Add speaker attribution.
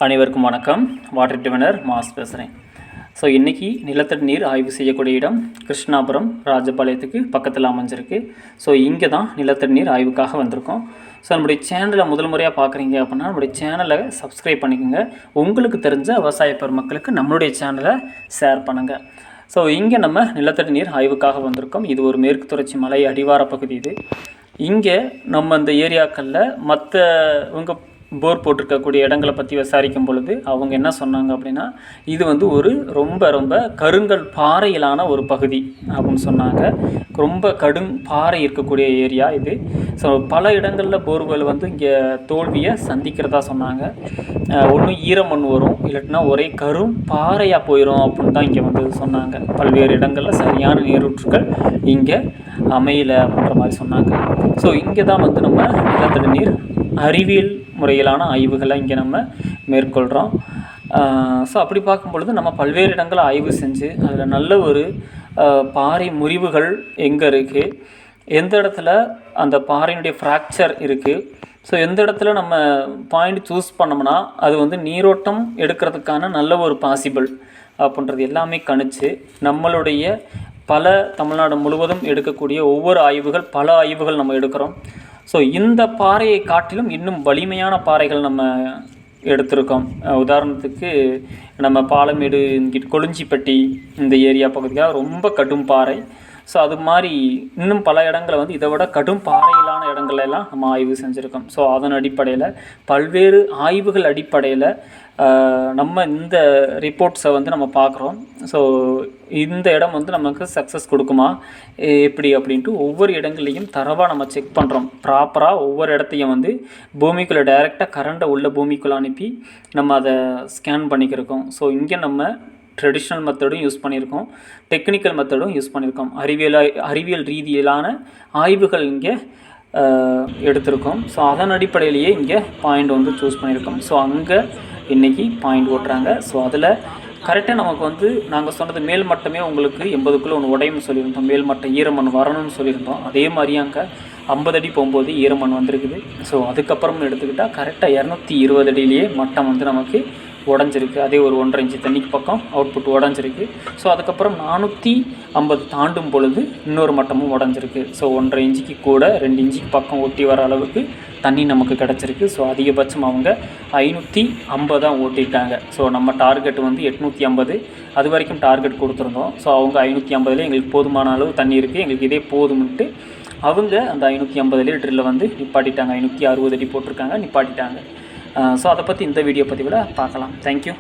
Speaker 1: அனைவருக்கும் வணக்கம். Water டிவினர் mass பேசுகிறேன். ஸோ இன்றைக்கி நிலத்தடி நீர் ஆய்வு செய்யக்கூடிய இடம் கிருஷ்ணாபுரம் ராஜபாளையத்துக்கு பக்கத்தில் அமைஞ்சிருக்கு. ஸோ இங்கே தான் நிலத்தடி நீர் ஆய்வுக்காக வந்திருக்கோம். ஸோ நம்முடைய சேனலை முதல் முறையாக பார்க்குறீங்க அப்படின்னா நம்முடைய சேனலை சப்ஸ்கிரைப் பண்ணிக்கோங்க. உங்களுக்கு தெரிஞ்ச விவசாய பெருமக்களுக்கு நம்மளுடைய சேனலை ஷேர் பண்ணுங்கள். ஸோ இங்கே நம்ம நிலத்தடி நீர் ஆய்வுக்காக வந்திருக்கோம். இது ஒரு மேற்கு தொடர்ச்சி மலை அடிவார பகுதி. இது இங்கே நம்ம இந்த ஏரியாக்களில் மற்றவங்க போர் போட்டிருக்கக்கூடிய இடங்களை பற்றி விசாரிக்கும் பொழுது அவங்க என்ன சொன்னாங்க அப்படின்னா, இது வந்து ஒரு ரொம்ப கருங்கல் பாறையிலான ஒரு பகுதி அப்படின்னு சொன்னாங்க. ரொம்ப கடும் பாறை இருக்கக்கூடிய ஏரியா இது. ஸோ பல இடங்களில் போர்கள் வந்து இங்கே தோல்வியை சந்திக்கிறதா சொன்னாங்க. ஒன்றும் ஈரமண் வரும், இல்லாட்டினா ஒரே கரும் பாறையாக போயிடும் அப்படின்னு தான் இங்கே வந்து சொன்னாங்க. பல்வேறு இடங்களில் சரியான நீரூற்றுகள் இங்கே அமையலை அப்படின்ற மாதிரி சொன்னாங்க. ஸோ இங்கே தான் வந்து நம்ம நிலத்தடி நீர் அறிவியல் முறையிலான ஆய்வுகளை இங்கே நம்ம மேற்கொள்கிறோம். ஸோ அப்படி பார்க்கும்பொழுது நம்ம பல்வேறு இடங்களை ஆய்வு செஞ்சு அதில் நல்ல ஒரு பாறை முறிவுகள் எங்கே இருக்குது, எந்த இடத்துல அந்த பாறையினுடைய ஃப்ராக்சர் இருக்குது, ஸோ எந்த இடத்துல நம்ம பாயிண்ட் சூஸ் பண்ணோம்னா அது வந்து நீரோட்டம் எடுக்கிறதுக்கான நல்ல ஒரு பாசிபிள் அப்படின்றது எல்லாமே கணிச்சு நம்மளுடைய தமிழ்நாடு முழுவதும் எடுக்கக்கூடிய ஒவ்வொரு ஆய்வுகள் பல ஆய்வுகள் நம்ம எடுக்கிறோம். ஸோ இந்த பாறையை காட்டிலும் இன்னும் வலிமையான பாறைகள் நம்ம எடுத்திருக்கோம். உதாரணத்துக்கு நம்ம பாலமேடு கொளிஞ்சிப்பட்டி இந்த ஏரியா பகுதியாக ரொம்ப கடும் பாறை. ஸோ அது மாதிரி இன்னும் பல இடங்களை வந்து இதை விட கடும் பாறையிலான இடங்களெல்லாம் நம்ம ஆய்வு செஞ்சுருக்கோம். ஸோ அதன் அடிப்படையில் பல்வேறு ஆய்வுகள் அடிப்படையில் நம்ம இந்த ரிப்போர்ட்ஸை வந்து நம்ம பார்க்குறோம். ஸோ இந்த இடம் வந்து நமக்கு சக்ஸஸ் கொடுக்குமா எப்படி அப்படின்ட்டு ஒவ்வொரு இடங்களையும் தரவாக நம்ம செக் பண்ணுறோம். ப்ராப்பராக ஒவ்வொரு இடத்தையும் வந்து பூமிக்குள்ளே டைரெக்டாக கரண்டை உள்ள பூமிக்குள்ளே அனுப்பி நம்ம அதை ஸ்கேன் பண்ணிக்கிருக்கோம். ஸோ இங்கே நம்ம ட்ரெடிஷ்னல் மெத்தடும் யூஸ் பண்ணியிருக்கோம், டெக்னிக்கல் மெத்தடும் யூஸ் பண்ணியிருக்கோம். அறிவியல் ரீதியிலான ஆய்வுகள் இங்கே எடுத்திருக்கோம். ஸோ அதன் அடிப்படையிலேயே இங்கே பாயிண்ட் வந்து சூஸ் பண்ணியிருக்கோம். ஸோ அங்கே இன்றைக்கி பாயிண்ட் ஓட்டுறாங்க. ஸோ அதில் கரெக்டாக நமக்கு வந்து நாங்கள் சொன்னது மேல் மட்டமே உங்களுக்கு 80க்குள்ளே ஒன்று உடையும்னு சொல்லியிருந்தோம், மேல் மட்டம் ஈரமண் வரணும்னு சொல்லியிருந்தோம். அதே மாதிரி அங்கே 50 அடி போகும்போது ஈரமண் வந்திருக்குது. ஸோ அதுக்கப்புறம் எடுத்துக்கிட்டால் கரெக்டாக 220 அடியிலேயே மட்டம் வந்து நமக்கு உடஞ்சிருக்கு. அதே ஒரு 1.5 இன்ச்சு தண்ணிக்கு பக்கம் அவுட்புட் உடஞ்சிருக்கு. ஸோ அதுக்கப்புறம் 450 தாண்டும் பொழுது இன்னொரு மட்டமும் உடஞ்சிருக்கு. ஸோ 1.5 இன்ச்சுக்கு கூட 2 இன்ச்சுக்கு பக்கம் ஒட்டி வர அளவுக்கு தண்ணி நமக்கு கிடச்சிருக்கு. ஸோ அதிகபட்சம் அவங்க 550 தான் ஓட்டிட்டாங்க. ஸோ நம்ம டார்கெட் வந்து 850 அது வரைக்கும் டார்கெட் கொடுத்துருந்தோம். ஸோ அவங்க 550 எங்களுக்கு போதுமான அளவு தண்ணி இருக்குது, எங்களுக்கு இதே போதும்ன்ட்டு அவங்க அந்த 550 ட்ரில்லை வந்து நிப்பாட்டிட்டாங்க. 560 அடி போட்டிருக்காங்க, நிப்பாட்டிட்டாங்க. ஸோ அதை பற்றி இந்த வீடியோ பதிவில் பார்க்கலாம். தேங்க்யூ.